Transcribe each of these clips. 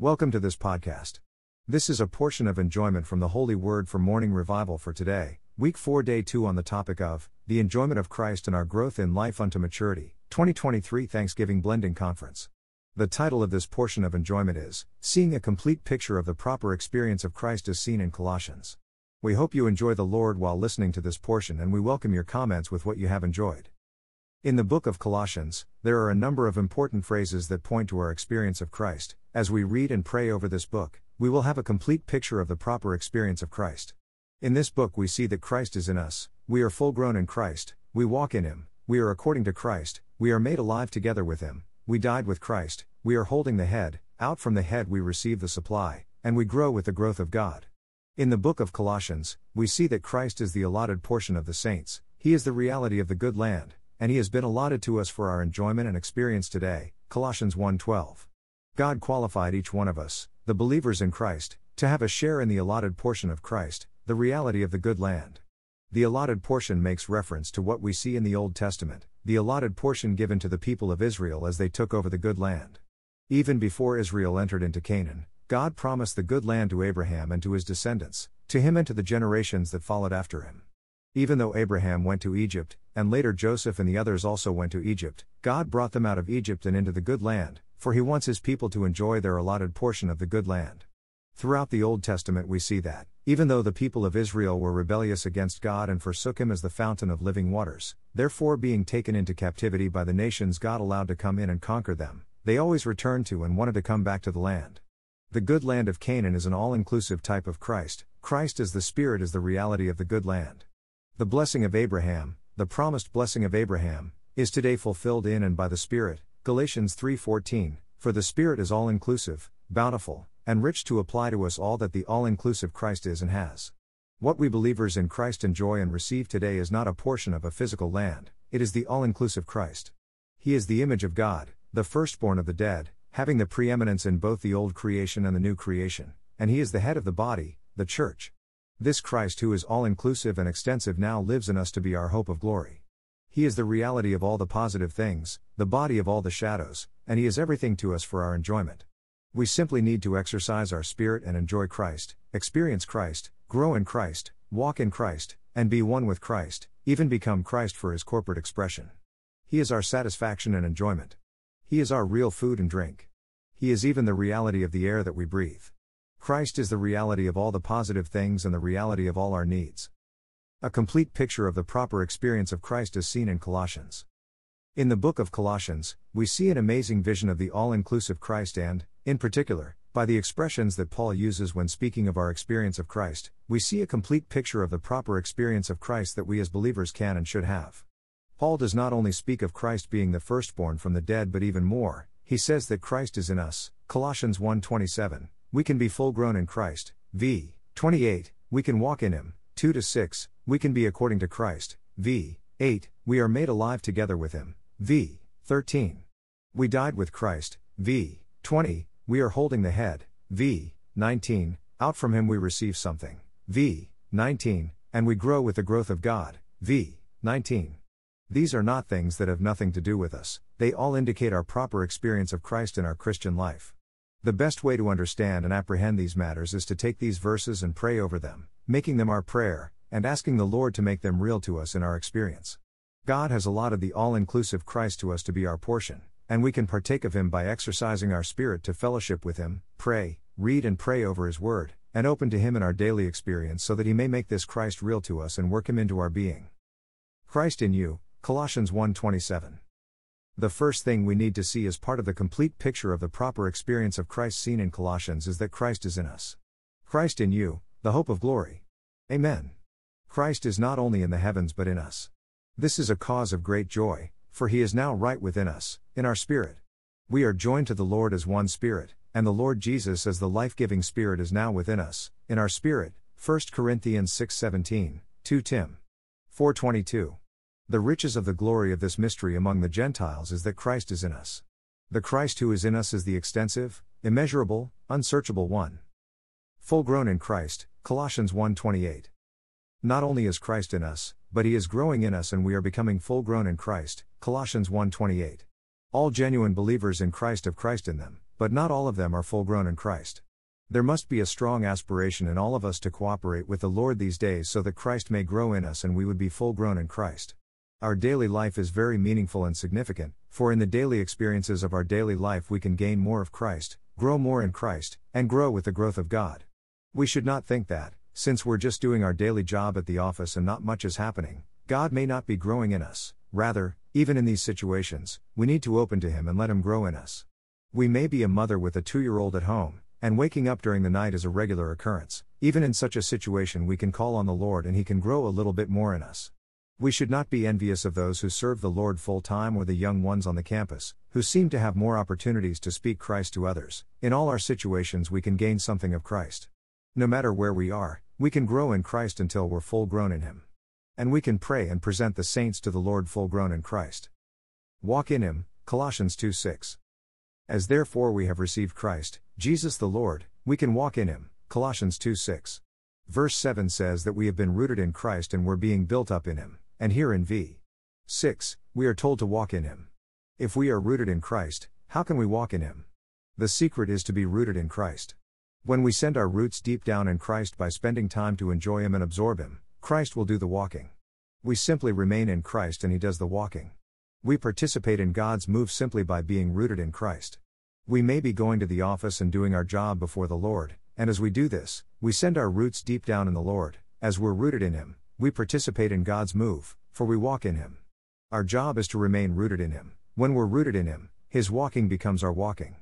Welcome to this podcast. This is a portion of enjoyment from the Holy Word for Morning Revival for today, Week 4, Day 2, on the topic of the enjoyment of Christ and our growth in life unto maturity, 2023 Thanksgiving Blending Conference. The title of this portion of enjoyment is Seeing a Complete Picture of the Proper Experience of Christ as Seen in Colossians. We hope you enjoy the Lord while listening to this portion, and we welcome your comments with what you have enjoyed. In the book of Colossians, there are a number of important phrases that point to our experience of Christ. As we read and pray over this book, we will have a complete picture of the proper experience of Christ. In this book we see that Christ is in us, we are full grown in Christ, we walk in Him, we are according to Christ, we are made alive together with Him, we died with Christ, we are holding the head, out from the head we receive the supply, and we grow with the growth of God. In the book of Colossians, we see that Christ is the allotted portion of the saints, He is the reality of the good land, and He has been allotted to us for our enjoyment and experience today, Colossians 1:12. God qualified each one of us, the believers in Christ, to have a share in the allotted portion of Christ, the reality of the good land. The allotted portion makes reference to what we see in the Old Testament, the allotted portion given to the people of Israel as they took over the good land. Even before Israel entered into Canaan, God promised the good land to Abraham and to his descendants, to him and to the generations that followed after him. Even though Abraham went to Egypt, and later Joseph and the others also went to Egypt, God brought them out of Egypt and into the good land, for He wants His people to enjoy their allotted portion of the good land. Throughout the Old Testament we see that, even though the people of Israel were rebellious against God and forsook Him as the fountain of living waters, therefore being taken into captivity by the nations God allowed to come in and conquer them, they always returned to and wanted to come back to the land. The good land of Canaan is an all-inclusive type of Christ. Christ as the Spirit is the reality of the good land. The blessing of Abraham, the promised blessing of Abraham, is today fulfilled in and by the Spirit, Galatians 3:14, for the Spirit is all-inclusive, bountiful, and rich to apply to us all that the all-inclusive Christ is and has. What we believers in Christ enjoy and receive today is not a portion of a physical land, it is the all-inclusive Christ. He is the image of God, the firstborn of the dead, having the preeminence in both the old creation and the new creation, and He is the head of the body, the church. This Christ who is all-inclusive and extensive now lives in us to be our hope of glory. He is the reality of all the positive things, the body of all the shadows, and He is everything to us for our enjoyment. We simply need to exercise our spirit and enjoy Christ, experience Christ, grow in Christ, walk in Christ, and be one with Christ, even become Christ for His corporate expression. He is our satisfaction and enjoyment. He is our real food and drink. He is even the reality of the air that we breathe. Christ is the reality of all the positive things and the reality of all our needs. A complete picture of the proper experience of Christ is seen in Colossians. In the book of Colossians, we see an amazing vision of the all-inclusive Christ and, in particular, by the expressions that Paul uses when speaking of our experience of Christ, we see a complete picture of the proper experience of Christ that we as believers can and should have. Paul does not only speak of Christ being the firstborn from the dead but even more, he says that Christ is in us, Colossians 1:27. We can be full grown in Christ, v. 28, we can walk in Him, 2-6, we can be according to Christ, v. 8, we are made alive together with Him, v. 13. We died with Christ, v. 20, we are holding the head, v. 19, out from Him we receive something, v. 19, and we grow with the growth of God, v. 19. These are not things that have nothing to do with us, they all indicate our proper experience of Christ in our Christian life. The best way to understand and apprehend these matters is to take these verses and pray over them, making them our prayer, and asking the Lord to make them real to us in our experience. God has allotted the all-inclusive Christ to us to be our portion, and we can partake of Him by exercising our spirit to fellowship with Him, pray, read and pray over His Word, and open to Him in our daily experience so that He may make this Christ real to us and work Him into our being. Christ in you, Colossians 1:27. The first thing we need to see as part of the complete picture of the proper experience of Christ seen in Colossians is that Christ is in us. Christ in you, the hope of glory. Amen. Christ is not only in the heavens but in us. This is a cause of great joy, for He is now right within us, in our spirit. We are joined to the Lord as one Spirit, and the Lord Jesus as the life-giving Spirit is now within us, in our spirit, 1 Corinthians 6:17, 2 Tim 4:22. The riches of the glory of this mystery among the Gentiles is that Christ is in us. The Christ who is in us is the extensive, immeasurable, unsearchable one. Full grown in Christ, Colossians 1:28. Not only is Christ in us, but He is growing in us and we are becoming full grown in Christ, Colossians 1:28. All genuine believers in Christ have Christ in them, but not all of them are full grown in Christ. There must be a strong aspiration in all of us to cooperate with the Lord these days so that Christ may grow in us and we would be full grown in Christ. Our daily life is very meaningful and significant, for in the daily experiences of our daily life we can gain more of Christ, grow more in Christ, and grow with the growth of God. We should not think that, since we're just doing our daily job at the office and not much is happening, God may not be growing in us. Rather, even in these situations, we need to open to Him and let Him grow in us. We may be a mother with a 2-year-old at home, and waking up during the night is a regular occurrence. Even in such a situation we can call on the Lord and He can grow a little bit more in us. We should not be envious of those who serve the Lord full-time or the young ones on the campus, who seem to have more opportunities to speak Christ to others. In all our situations we can gain something of Christ. No matter where we are, we can grow in Christ until we're full grown in Him. And we can pray and present the saints to the Lord full grown in Christ. Walk in Him, Colossians 2:6. As therefore we have received Christ, Jesus the Lord, we can walk in Him, Colossians 2:6. Verse 7 says that we have been rooted in Christ and we're being built up in Him, and here in v:6, we are told to walk in Him. If we are rooted in Christ, how can we walk in Him? The secret is to be rooted in Christ. When we send our roots deep down in Christ by spending time to enjoy Him and absorb Him, Christ will do the walking. We simply remain in Christ and He does the walking. We participate in God's move simply by being rooted in Christ. We may be going to the office and doing our job before the Lord, and as we do this, we send our roots deep down in the Lord. As we're rooted in Him, we participate in God's move, for we walk in Him. Our job is to remain rooted in Him. When we're rooted in Him, His walking becomes our walking.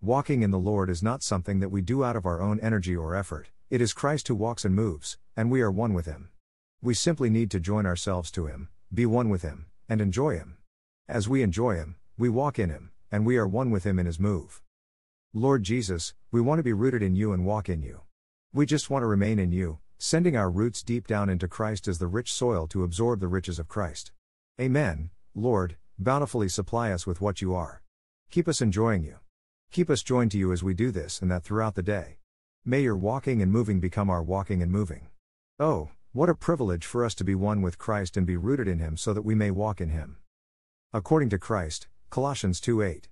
Walking in the Lord is not something that we do out of our own energy or effort, it is Christ who walks and moves, and we are one with Him. We simply need to join ourselves to Him, be one with Him, and enjoy Him. As we enjoy Him, we walk in Him, and we are one with Him in His move. Lord Jesus, we want to be rooted in You and walk in You. We just want to remain in You, sending our roots deep down into Christ as the rich soil to absorb the riches of Christ. Amen. Lord, bountifully supply us with what You are. Keep us enjoying You. Keep us joined to You as we do this and that throughout the day. May Your walking and moving become our walking and moving. Oh, what a privilege for us to be one with Christ and be rooted in Him so that we may walk in Him. According to Christ, Colossians 2:8.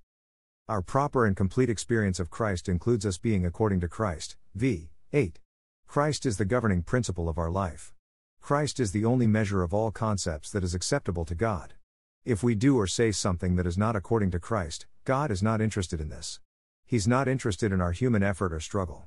Our proper and complete experience of Christ includes us being according to Christ, v:8. Christ is the governing principle of our life. Christ is the only measure of all concepts that is acceptable to God. If we do or say something that is not according to Christ, God is not interested in this. He's not interested in our human effort or struggle.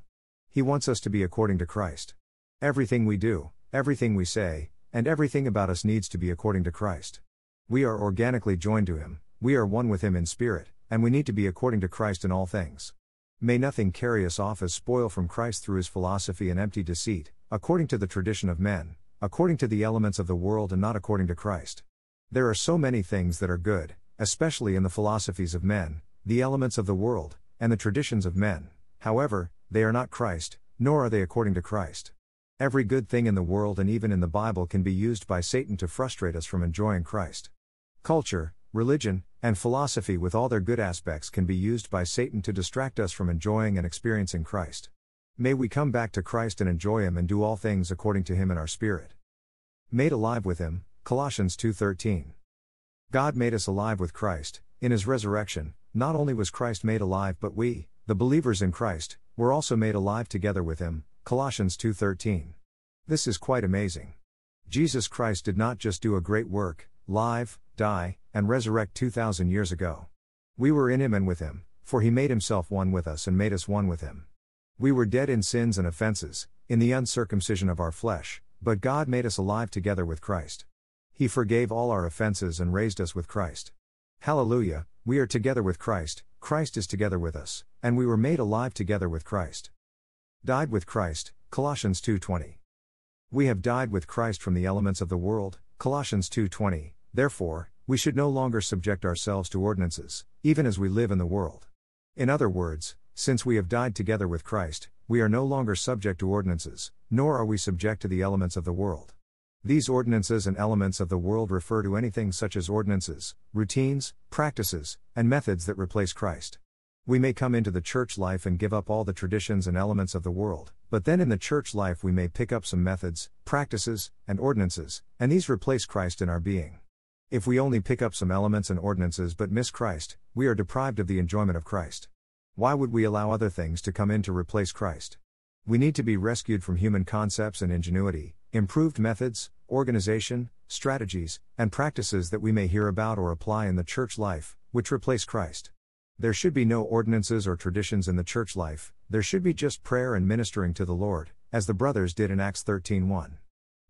He wants us to be according to Christ. Everything we do, everything we say, and everything about us needs to be according to Christ. We are organically joined to Him, we are one with Him in spirit, and we need to be according to Christ in all things. May nothing carry us off as spoil from Christ through his philosophy and empty deceit, according to the tradition of men, according to the elements of the world and not according to Christ. There are so many things that are good, especially in the philosophies of men, the elements of the world, and the traditions of men. However, they are not Christ, nor are they according to Christ. Every good thing in the world and even in the Bible can be used by Satan to frustrate us from enjoying Christ. Culture, religion, and philosophy with all their good aspects can be used by Satan to distract us from enjoying and experiencing Christ. May we come back to Christ and enjoy Him and do all things according to Him in our spirit. Made alive with Him, Colossians 2:13. God made us alive with Christ. In His resurrection, not only was Christ made alive but we, the believers in Christ, were also made alive together with Him, Colossians 2:13. This is quite amazing. Jesus Christ did not just do a great work, live, die, and resurrect 2,000 years ago. We were in Him and with Him, for He made Himself one with us and made us one with Him. We were dead in sins and offenses, in the uncircumcision of our flesh, but God made us alive together with Christ. He forgave all our offenses and raised us with Christ. Hallelujah, we are together with Christ, Christ is together with us, and we were made alive together with Christ. Died with Christ, Colossians 2:20. We have died with Christ from the elements of the world, Colossians 2:20. Therefore, we should no longer subject ourselves to ordinances, even as we live in the world. In other words, since we have died together with Christ, we are no longer subject to ordinances, nor are we subject to the elements of the world. These ordinances and elements of the world refer to anything such as ordinances, routines, practices, and methods that replace Christ. We may come into the church life and give up all the traditions and elements of the world, but then in the church life we may pick up some methods, practices, and ordinances, and these replace Christ in our being. If we only pick up some elements and ordinances but miss Christ, we are deprived of the enjoyment of Christ. Why would we allow other things to come in to replace Christ? We need to be rescued from human concepts and ingenuity, improved methods, organization, strategies, and practices that we may hear about or apply in the church life, which replace Christ. There should be no ordinances or traditions in the church life, there should be just prayer and ministering to the Lord, as the brothers did in Acts 13:1.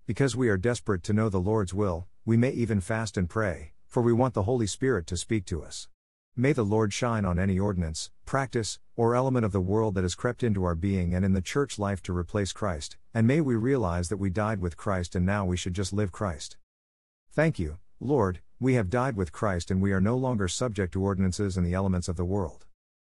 Because we are desperate to know the Lord's will, we may even fast and pray, for we want the Holy Spirit to speak to us. May the Lord shine on any ordinance, practice, or element of the world that has crept into our being and in the church life to replace Christ, and may we realize that we died with Christ and now we should just live Christ. Thank you, Lord, we have died with Christ and we are no longer subject to ordinances and the elements of the world.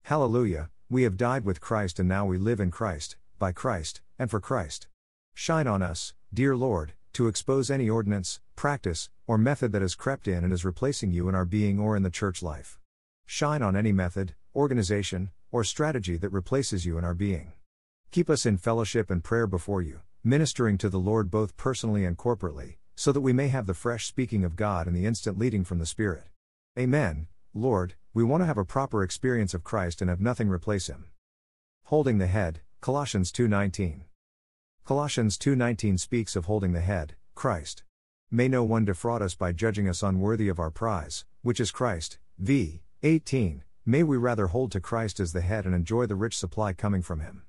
Hallelujah, we have died with Christ and now we live in Christ, by Christ, and for Christ. Shine on us, dear Lord, to expose any ordinance, practice, or method that has crept in and is replacing you in our being or in the church life. Shine on any method, organization, or strategy that replaces you in our being. Keep us in fellowship and prayer before you, ministering to the Lord both personally and corporately, so that we may have the fresh speaking of God and the instant leading from the Spirit. Amen. Lord, we want to have a proper experience of Christ and have nothing replace Him. Holding the head, Colossians 2:19. Colossians 2:19 speaks of holding the head, Christ. May no one defraud us by judging us unworthy of our prize, which is Christ. v. 18. May we rather hold to Christ as the head and enjoy the rich supply coming from Him.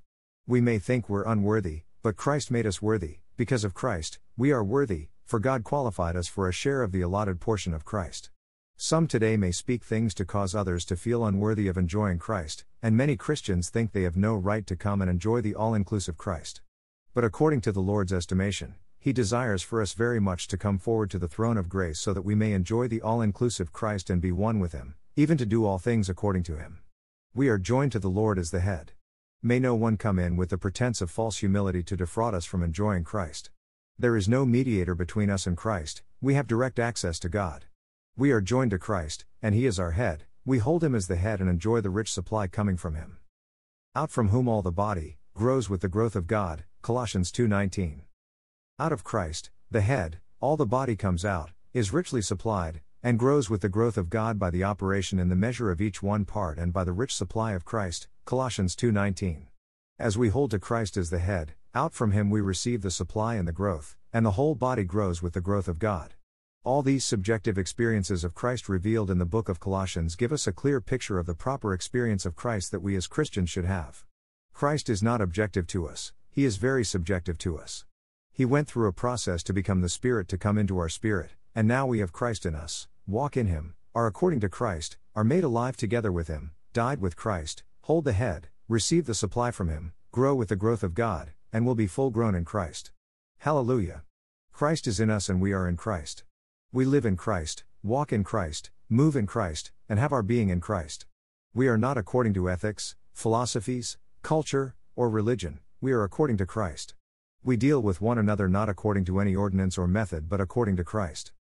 We may think we're unworthy, but Christ made us worthy. Because of Christ, we are worthy, for God qualified us for a share of the allotted portion of Christ. Some today may speak things to cause others to feel unworthy of enjoying Christ, and many Christians think they have no right to come and enjoy the all-inclusive Christ. But according to the Lord's estimation, He desires for us very much to come forward to the throne of grace so that we may enjoy the all-inclusive Christ and be one with Him, even to do all things according to Him. We are joined to the Lord as the head. May no one come in with the pretense of false humility to defraud us from enjoying Christ. There is no mediator between us and Christ, we have direct access to God. We are joined to Christ, and He is our head, we hold Him as the head and enjoy the rich supply coming from Him. Out from whom all the body grows with the growth of God, Colossians 2:19. Out of Christ, the head, all the body comes out, is richly supplied, and grows with the growth of God by the operation in the measure of each one part and by the rich supply of Christ, Colossians 2:19. As we hold to Christ as the head, out from Him we receive the supply and the growth, and the whole body grows with the growth of God. All these subjective experiences of Christ revealed in the book of Colossians give us a clear picture of the proper experience of Christ that we as Christians should have. Christ is not objective to us, He is very subjective to us. He went through a process to become the Spirit to come into our spirit, and now we have Christ in us, walk in Him, are according to Christ, are made alive together with Him, died with Christ, hold the head, receive the supply from Him, grow with the growth of God, and will be full grown in Christ. Hallelujah! Christ is in us and we are in Christ. We live in Christ, walk in Christ, move in Christ, and have our being in Christ. We are not according to ethics, philosophies, culture, or religion, we are according to Christ. We deal with one another not according to any ordinance or method but according to Christ.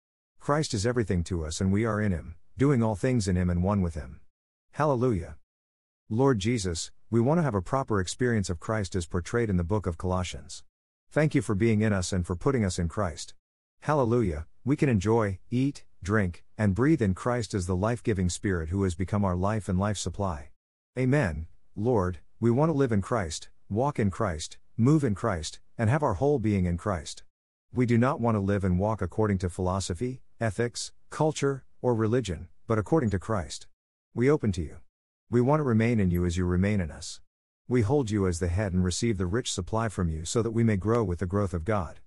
Christ is everything to us and we are in Him, doing all things in Him and one with Him. Hallelujah! Lord Jesus, we want to have a proper experience of Christ as portrayed in the book of Colossians. Thank You for being in us and for putting us in Christ. Hallelujah! We can enjoy, eat, drink, and breathe in Christ as the life-giving Spirit who has become our life and life supply. Amen. Lord, we want to live in Christ, walk in Christ, move in Christ, and have our whole being in Christ. We do not want to live and walk according to philosophy, ethics, culture, or religion, but according to Christ. We open to You. We want to remain in You as You remain in us. We hold You as the head and receive the rich supply from You so that we may grow with the growth of God.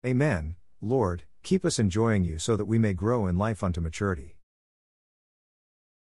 Amen. Lord, keep us enjoying You so that we may grow in life unto maturity.